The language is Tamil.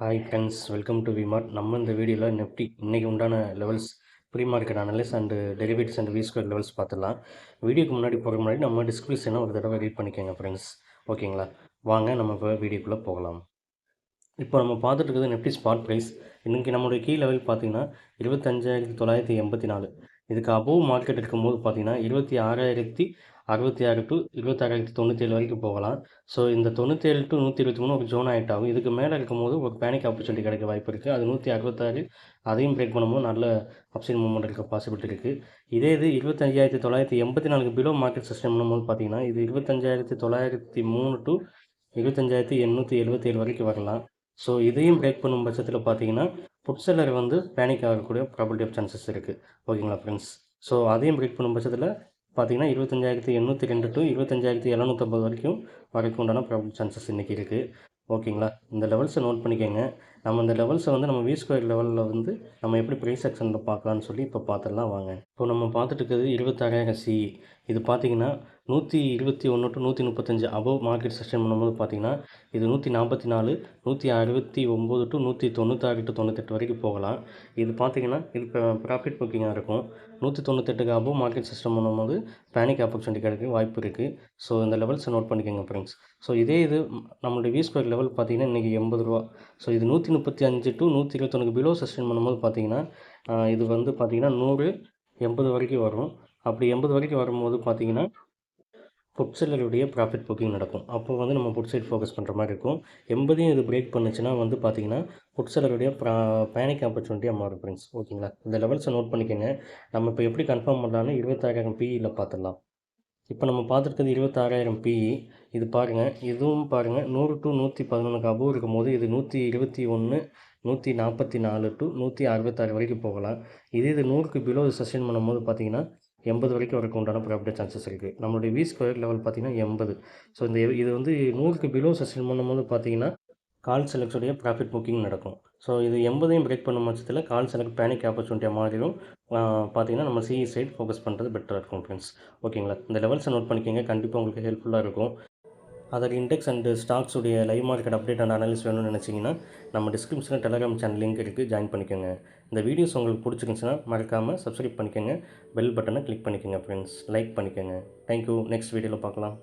Hi friends, welcome to Vmart. நம்ம இந்த வீடியோவில் நெஃப்டி இன்றைக்கி உண்டான levels, pre market analysis and derivatives and V square levels பார்த்துடலாம். வீடியோக்கு முன்னாடி போகிற முன்னாடி நம்ம டிஸ்கிரிப்ஷனை ஒரு தடவை ரீட் பண்ணிக்கோங்க ஃப்ரெண்ட்ஸ். ஓகேங்களா? வாங்க நம்ம இப்போ வீடியோக்குள்ளே போகலாம். இப்போ நம்ம பார்த்துட்டு இருக்கிறது நிஃப்டி ஸ்பாட் ப்ரைஸ். இன்றைக்கி நம்மளுடைய கீ லெவல் பார்த்திங்கன்னா 25,984. இதுக்கு அபோவ் மார்க்கெட் இருக்கும்போது பார்த்திங்கன்னா 26,066 டு 26,097 வரைக்கும் போகலாம். ஸோ இந்த 97 டு 123 ஒரு ஜோன் ஆகிட் ஆகும். இதுக்கு மேலே இருக்கும்போது ஒரு பேனிக் ஆப்பர்ச்சுனிட்டி கிடைக்க வாய்ப்பு இருக்குது. அது 166 அதையும் பிரேக் பண்ணும்போது நல்ல அப்சைட் மூவ்மெண்ட் இருக்க பாசிபிலிட்டி இருக்குது. இதே இது 25,984 பிலோ மார்க்கெட் சஸ்டெயின் பண்ணும்போது பார்த்திங்கன்னா இது 25,903 டு 25,877 வரைக்கும் வரலாம். ஸோ இதையும் பிரேக் பண்ணும் பட்சத்தில் பார்த்தீங்கன்னா புட் செல்லர் வந்து பேனிக் ஆகக்கூடிய ப்ராபபிலிட்டி ஆஃப் சான்சஸ் இருக்குது. ஓகேங்களா ஃப்ரெண்ட்ஸ்? ஸோ அதையும் பிரேக் பண்ணும் பட்சத்தில் பார்த்தீங்கன்னா 25,802 டு 25,750 வரைக்கும் உண்டான ப்ராபபிலிட்டி சான்சஸ் இன்றைக்கி இருக்குது. ஓகேங்களா? இந்த லெவல்ஸை நோட் பண்ணிக்கோங்க. நம்ம இந்த லெவல்ஸை வந்து நம்ம வி ஸ்கொயர் லெவலில் வந்து நம்ம எப்படி ப்ரைஸ் செக்ஷனில் பார்க்கலான்னு சொல்லி இப்போ பார்த்துடலாம் வாங்க. இப்போ நம்ம பார்த்துட்டு இருக்கிறது 26,000 சிஇ. இது பார்த்தீங்கன்னா 121 டு 135 அபவ் மார்க்கெட் சஸ்டெயின் பண்ணும்போது பார்த்தீங்கன்னா இது 144, 169 டு 196 டு 98 வரைக்கும் போகலாம். இது பார்த்தீங்கன்னா இது இப்போ ப்ராஃபிட் புக்கிங்காக இருக்கும். 198க்கு அபவ் மார்க்கெட் சஸ்டெயின் பண்ணும்போது பேனிக் ஆப்பர்ச்சுனிட்டி கிடைக்க வாய்ப்பு இருக்குது. ஸோ இந்த லெவல்ஸை நோட் பண்ணிக்கோங்க ஃப்ரெண்ட்ஸ். ஸோ இதே இது நம்மளுடைய வி ஸ்கொயர் லெவல் பார்த்தீங்கன்னா இன்றைக்கி 80 ரூபா. ஸோ இது 135 டு 121 பிலோ சஸ்டெயின் பண்ணும்போது பார்த்தீங்கன்னா இது வந்து பார்த்தீங்கன்னா 100, 80 வரைக்கும் வரும். அப்படி 80 வரைக்கும் வரும்போது பார்த்தீங்கன்னா புட் செல்லருடைய ப்ராஃபிட் புக்கிங் நடக்கும். அப்போ வந்து நம்ம புட் சைட் ஃபோக்கஸ் பண்ணுற மாதிரி இருக்கும். 80யும் இது பிரேக் பண்ணுச்சுன்னா வந்து பார்த்தீங்கன்னா புட் செல்லருடைய பேனிக் ஆப்பர்ச்சுனிட்டியாக மாறும் ஃப்ரெண்ட்ஸ். ஓகேங்களா? இந்த லெவல்ஸை நோட் பண்ணிக்கோங்க. நம்ம இப்போ எப்படி கன்ஃபார்ம் பண்ணலான்னு 26,000 பிஇயில் பார்த்துடலாம். இப்போ நம்ம பார்த்துருக்கிறது 26,000 பிஇ. இது பாருங்கள், இதுவும் பாருங்கள் 100 டு 111க்கு அபோவ் இருக்கும்போது இது 121, 144 டு 166 வரைக்கும் போகலாம். இது 100க்கு பிலோ சஸ்டெயின் பண்ணும்போது பார்த்தீங்கன்னா 80 வரைக்கும் உண்டான ப்ராஃபிட் சான்சஸ் இருக்குது. நம்மளுடைய வி ஸ்கொயர் லெவல் பார்த்தீங்கன்னா 80. ஸோ இது வந்து 100க்கு பிலோ சஸ்டெயின் பண்ணும்போது பார்த்தீங்கன்னா கால் செலக்ட்ஸுடைய ப்ராஃபிட் புக்கிங் நடக்கும். ஸோ இது 80யும் பிரேக் பண்ணும் பட்சத்தில் கால் செலக்ட் பேனிக் ஆப்பர்ச்சுனிட்டியாக மாறிடும். பார்த்தீங்கன்னா நம்ம சிஇ சைட் ஃபோக்கஸ் பண்ணுறது பெட்டராக இருக்கும் ஃப்ரெண்ட்ஸ். ஓகேங்களா? இந்த லெவல்ஸை நோட் பண்ணிக்கோங்க. கண்டிப்பாக உங்களுக்கு ஹெல்ப்ஃபுல்லாக இருக்கும். அதர் இண்டெக்ஸ் அண்டு ஸ்டாக்ஸுடைய live market update and analysis வேணும்னு நினச்சிங்கன்னா நம்ம டிஸ்கிரிப்ஷனில் டெலகிராம் சேனல் லிங்க் இருக்குது, ஜாயின் பண்ணிக்கோங்க. இந்த வீடியோஸ் உங்களுக்கு பிடிச்சிருந்துச்சுன்னா மறக்காமல் சப்ஸ்கிரைப் பண்ணிக்கோங்க. பெல் பட்டனை கிளிக் பண்ணிக்கோங்க ஃப்ரெண்ட்ஸ். லைக் பண்ணிக்கோங்க. தேங்க்யூ. நெக்ஸ்ட் வீடியோவில் பார்க்கலாம்.